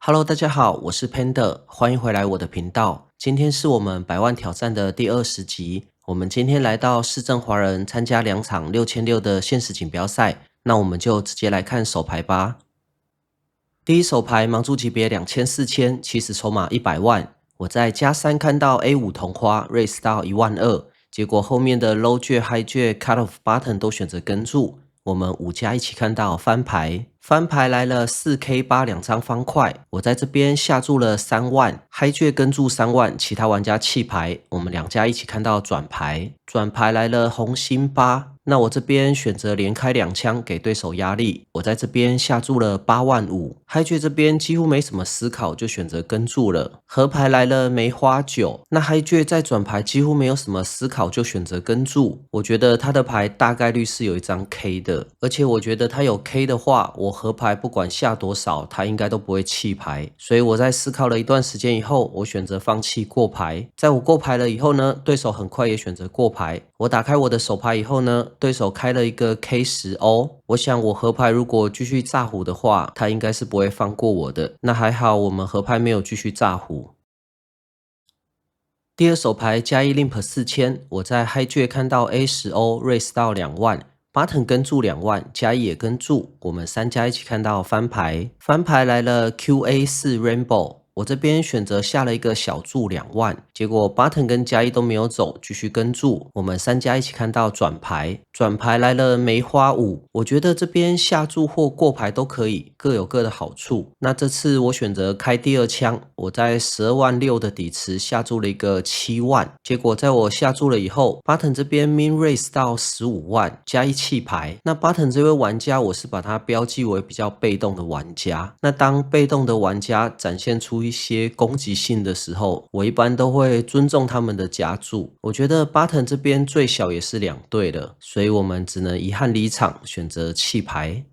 Hello，大家好，我是 Panda，欢迎回来我的频道。今天是我们百万挑战的第20集，我们今天来到市政华人参加2场6600的限时锦标赛，那我们就直接来看手牌吧。第一手牌盲注级别2000、4000，起始筹码100万。我在加3看到 A5 同花 raise 到12000，结果后面的 low 券、high 券、cut off button 都选择跟注。我们5家一起看到翻牌，翻牌来了4K8 2张方块，我在这边下注了3万 ，high 券跟注3万，其他玩家弃牌，我们2家一起看到转牌，转牌来了红心8。那我这边选择连开2枪给对手压力，我在这边下注了8万5，嗨券这边几乎没什么思考就选择跟注了。合牌来了梅花9，那嗨券在转牌几乎没有什么思考就选择跟注。我觉得他的牌大概率是有一张 K 的，而且我觉得他有 K 的话，我合牌不管下多少，他应该都不会弃牌。所以我在思考了一段时间以后，我选择放弃过牌。在我过牌了以后呢，对手很快也选择过牌。我打开我的手牌以后呢，对手开了一个 K10O， 我想我合牌如果继续炸胡的话，他应该是不会放过我的。那还好我们合牌没有继续炸胡。第二手牌加一 limp 4000，我在 high 券看到 A10O raise 到2万，button 跟注2万，加一也跟注，我们3家一起看到翻牌，翻牌来了 QA4 rainbow。我这边选择下了一个小注2万，结果 button 跟加一都没有走，继续跟注。我们3家一起看到转牌，转牌来了梅花5。我觉得这边下注或过牌都可以，各有各的好处。那这次我选择开第二枪，我在12万6的底池下注了一个7万，结果在我下注了以后 ，button 这边 min raise 到15万，加一弃牌。那 button 这位玩家，我是把他标记为比较被动的玩家。那当被动的玩家展现出一些攻击性的时候，我一般都会尊重他们的加注。我觉得 button 这边最小也是2对了，所以我们只能遗憾离场，选择弃牌。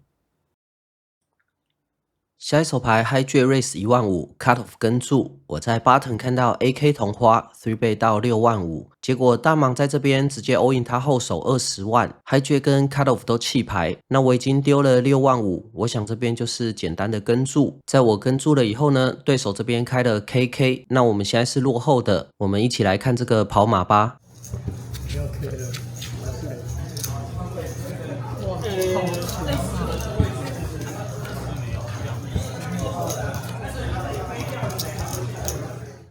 下一手牌 high 券 raise 1万5 cut off 跟注，我在 button 看到 AK 同花 3 倍到6万5，结果大盲在这边直接 all in 他后手20万 ，high 券跟 cut off 都弃牌，那我已经丢了6万5，我想这边就是简单的跟注。在我跟注了以后呢，对手这边开了 KK， 那我们现在是落后的，我们一起来看这个跑马吧。不要 K 了，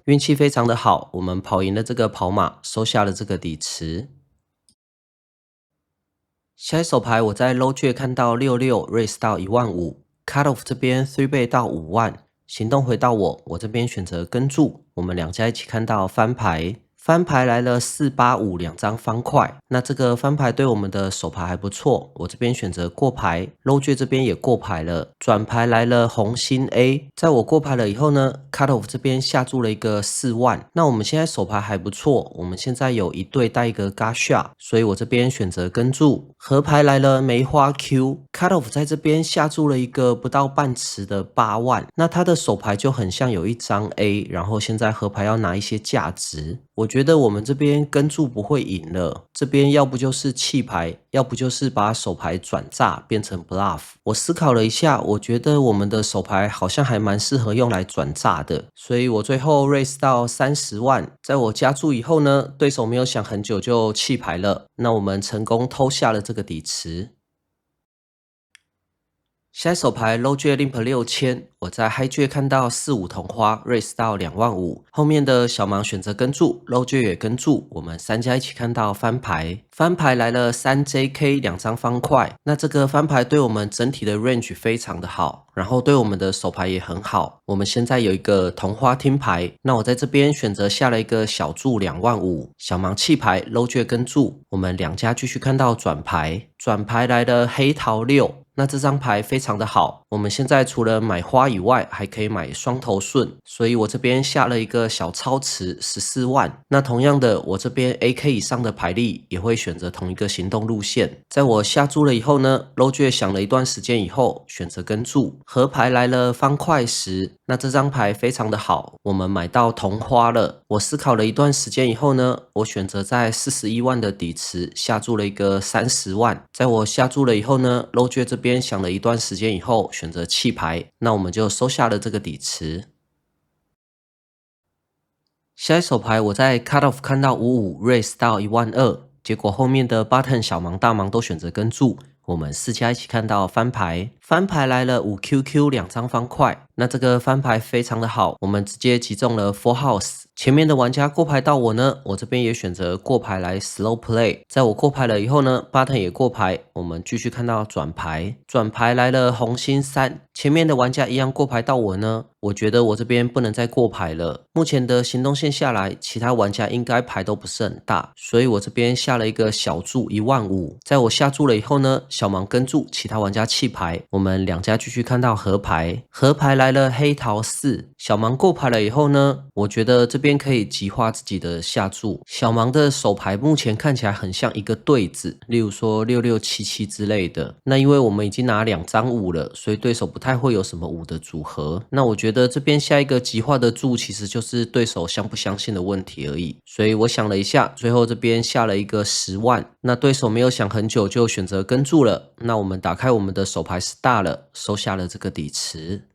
运气非常的好，我们跑赢了这个跑马，收下了这个底池。下一手牌我在 low 券看到66 raise 到1万5 ，cut off 这边3倍到5万，行动回到我这边选择跟注，我们2家一起看到翻牌。翻牌来了485 2张方块，那这个翻牌对我们的手牌还不错，我这边选择过牌 ，low 券这边也过牌了，转牌来了红心 A， 在我过牌了以后呢 ，cut off 这边下注了一个4万，那我们现在手牌还不错，我们现在有一对带一个 gacha， 所以我这边选择跟注，合牌来了梅花 Q，cut off 在这边下注了一个不到半池的8万，那他的手牌就很像有一张 A， 然后现在合牌要拿一些价值。我觉得我们这边跟注不会赢了，这边要不就是弃牌，要不就是把手牌转炸变成 bluff。我思考了一下，我觉得我们的手牌好像还蛮适合用来转炸的，所以我最后 raise 到30万。在我加注以后呢，对手没有想很久就弃牌了，那我们成功偷下了这个底池。下一手牌 low 券 limp 6000，我在 high 券看到45同花 raise 到2万5，后面的小盲选择跟注 ，low 券也跟注，我们3家一起看到翻牌，翻牌来了3JK 2张方块，那这个翻牌对我们整体的 range 非常的好，然后对我们的手牌也很好。我们现在有一个同花听牌，那我在这边选择下了一个小注2万5，小盲弃牌 ，low 券跟注，我们2家继续看到转牌，转牌来了黑桃6。那这张牌非常的好，我们现在除了买花以外，还可以买双头顺，所以我这边下了一个小超池14万。那同样的，我这边 AK 以上的牌力也会选择同一个行动路线。在我下注了以后呢 ，low 券想了一段时间以后，选择跟注，合牌来了方块10。那这张牌非常的好，我们买到同花了。我思考了一段时间以后呢，我选择在41万的底池下注了一个30万。在我下注了以后呢 ，low 券这边边想了一段时间以后，选择弃牌，那我们就收下了这个底池。下一手牌我在 cut off 看到55 raise 到12000，结果后面的 button 小盲大盲都选择跟注，我们4家一起看到翻牌，翻牌来了5QQ 2张方块，那这个翻牌非常的好，我们直接击中了 full house。前面的玩家过牌到我呢，我这边也选择过牌来 slow play。在我过牌了以后呢 ，button 也过牌，我们继续看到转牌，转牌来了红心3。前面的玩家一样过牌到我呢，我觉得我这边不能再过牌了。目前的行动线下来，其他玩家应该牌都不是很大，所以我这边下了一个小注15000。在我下注了以后呢，小盲跟注，其他玩家弃牌，我们2家继续看到合牌，合牌来了黑桃4。小盲过牌了以后呢，我觉得这边可以极化自己的下注。小盲的手牌目前看起来很像一个对子，例如说6677之类的。那因为我们已经拿2张5了，所以对手不太会有什么5的组合。那我觉得这边下一个极化的注，其实就是对手相不相信的问题而已。所以我想了一下，最后这边下了一个10万。那对手没有想很久就选择跟注了。那我们打开我们的手牌是大了，收下了这个底池。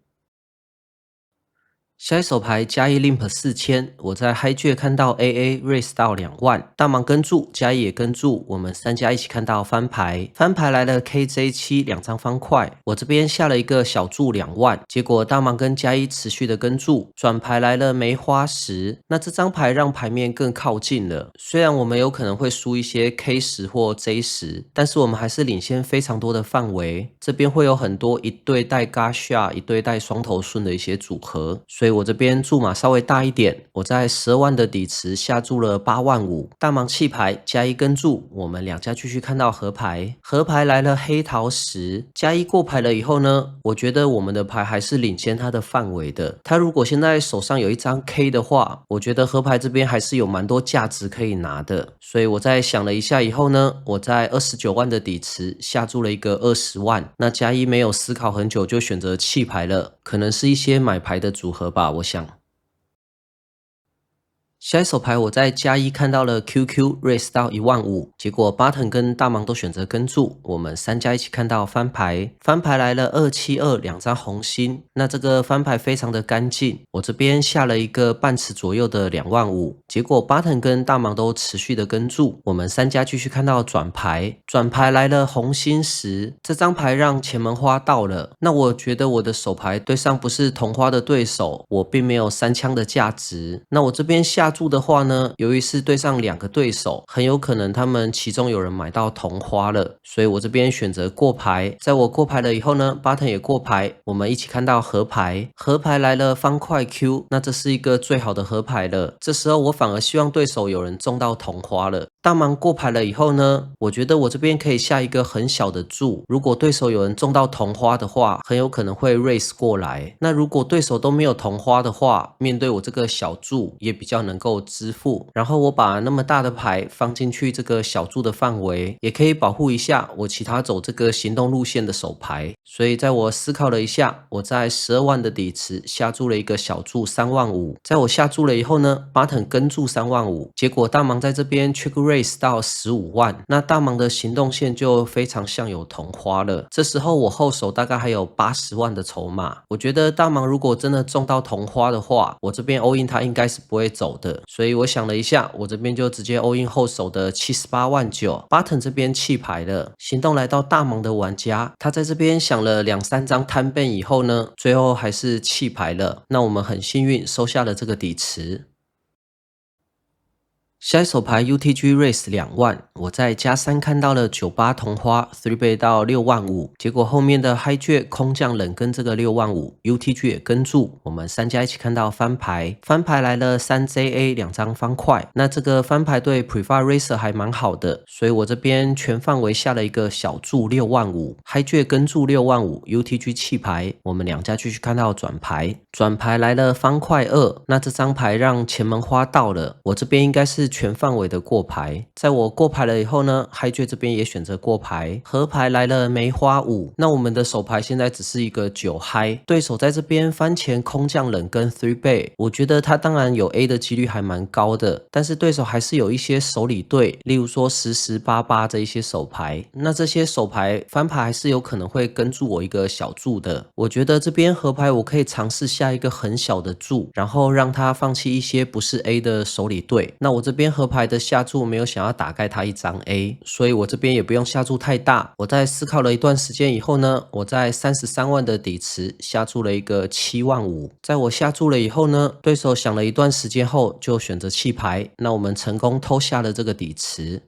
下一手牌加一 limp 4000，我在 hijack 看到 AA raise 到2万，大盲跟注，加一也跟注，我们3家一起看到翻牌，翻牌来了 KJ7 2张方块，我这边下了一个小注2万，结果大盲跟加一持续的跟注，转牌来了梅花10，那这张牌让牌面更靠近了，虽然我们有可能会输一些 K10 或 J10，但是我们还是领先非常多的范围，这边会有很多一对带 Gasha 一对带双头顺的一些组合，所以我这边注码稍微大一点，我在12万的底池下注了8万5，大盲弃牌加一跟注，我们2家继续看到合牌，合牌来了黑桃10，加一过牌了以后呢，我觉得我们的牌还是领先他的范围的，他如果现在手上有一张 K 的话，我觉得合牌这边还是有蛮多价值可以拿的，所以我在想了一下以后呢，我在29万的底池下注了一个20万，那加一没有思考很久就选择弃牌了，可能是一些买牌的组合吧，我想。下一手牌我在加一看到了 QQ raise 到1万5，结果 button 跟大盲都选择跟注，我们3家一起看到翻牌，翻牌来了272 2张红心，那这个翻牌非常的干净，我这边下了一个半池左右的2万5，结果 button 跟大盲都持续的跟注，我们3家继续看到转牌，转牌来了红心10，这张牌让前门花到了，那我觉得我的手牌对上不是同花的对手，我并没有3枪的价值，那我这边下注的话呢，由于是对上2个对手，很有可能他们其中有人买到同花了，所以我这边选择过牌，在我过牌了以后呢 button 也过牌，我们一起看到合牌，合牌来了方块 Q， 那这是一个最好的合牌了，这时候我反而希望对手有人中到同花了，大盲过牌了以后呢，我觉得我这边可以下一个很小的注，如果对手有人中到同花的话，很有可能会 raise 过来，那如果对手都没有同花的话，面对我这个小注也比较能够支付，然后我把那么大的牌放进去这个小注的范围，也可以保护一下我其他走这个行动路线的手牌，所以在我思考了一下，我在12万的底池下注了一个小注3万5，在我下注了以后呢 button 跟注3万5，结果大盲在这边 check raise 到15万，那大盲的行动线就非常像有同花了，这时候我后手大概还有80万的筹码，我觉得大盲如果真的中到同花的话，我这边 all in 他应该是不会走的，所以我想了一下，我这边就直接 all in 后手的78万9 button 这边弃牌了，行动来到大盲的玩家，他在这边想了2-3张摊倍以后呢，最后还是弃牌了，那我们很幸运收下了这个底池。下一手牌 UTG raise 2万，我在加3看到了98同花 3 倍到6万5，结果后面的 hijack 空降冷跟这个6万5 ，UTG 也跟注，我们3家一起看到翻牌，翻牌来了 3JA 2张方块，那这个翻牌对 prefer racer 还蛮好的，所以我这边全范围下了一个小注6万5 ，hijack 跟注6万5 ，UTG 弃牌，我们2家继续看到转牌，转牌来了方块2，那这张牌让前门花到了，我这边应该是全范围的过牌。在我过牌了以后呢，Hijack 这边也选择过牌，合牌来了梅花5。那我们的手牌现在只是一个9 High， 对手在这边翻前空降冷跟 3 Bet， 我觉得他当然有 A 的几率还蛮高的，但是对手还是有一些手里对，例如说10、10、8、8这一些手牌，那这些手牌翻牌还是有可能会跟住我一个小注的。我觉得这边合牌我可以尝试下一个很小的注，然后让他放弃一些不是 A 的手里对。那我这边合牌的下注没有想要打盖他一张 A， 所以我这边也不用下注太大。我在思考了一段时间以后呢，我在33万的底池下注了一个7万5。在我下注了以后呢，对手想了一段时间后就选择弃牌，那我们成功偷下了这个底池。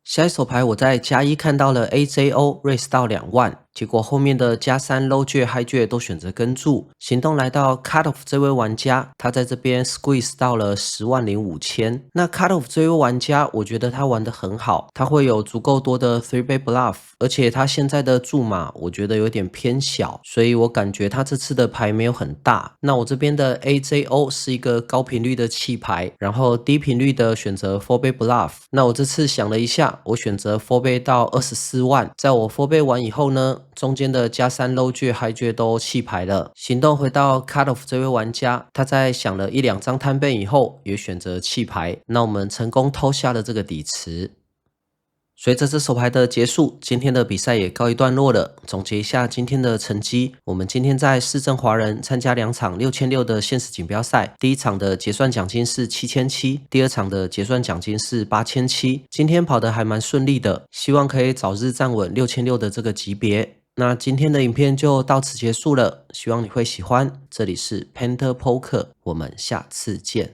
下一手牌我在加1看到了 AJO raise 到2万，结果后面的加3 low jet high jet 都选择跟注，行动来到 cut off 这位玩家，他在这边 squeeze 到了10万0 5千。那 cut off 这位玩家，我觉得他玩得很好，他会有足够多的 3 bet bluff， 而且他现在的注码我觉得有点偏小，所以我感觉他这次的牌没有很大。那我这边的 AJO 是一个高频率的弃牌，然后低频率的选择 4 bet bluff。那我这次想了一下，我选择 4 bet 到24万，在我4 bet 完以后呢，中间的加3 low jet high jet 都弃牌了。行动回到 cut off 这位玩家，他在想了1、2张摊倍以后也选择弃牌，那我们成功偷下了这个底池。随着这手牌的结束，今天的比赛也告一段落了。总结一下今天的成绩，我们今天在市政华人参加2场6600的限时锦标赛，第一场的结算奖金是7700，第二场的结算奖金是8700。今天跑得还蛮顺利的，希望可以早日站稳6600的这个级别。那今天的影片就到此结束了，希望你会喜欢。这里是 Panda Poker， 我们下次见。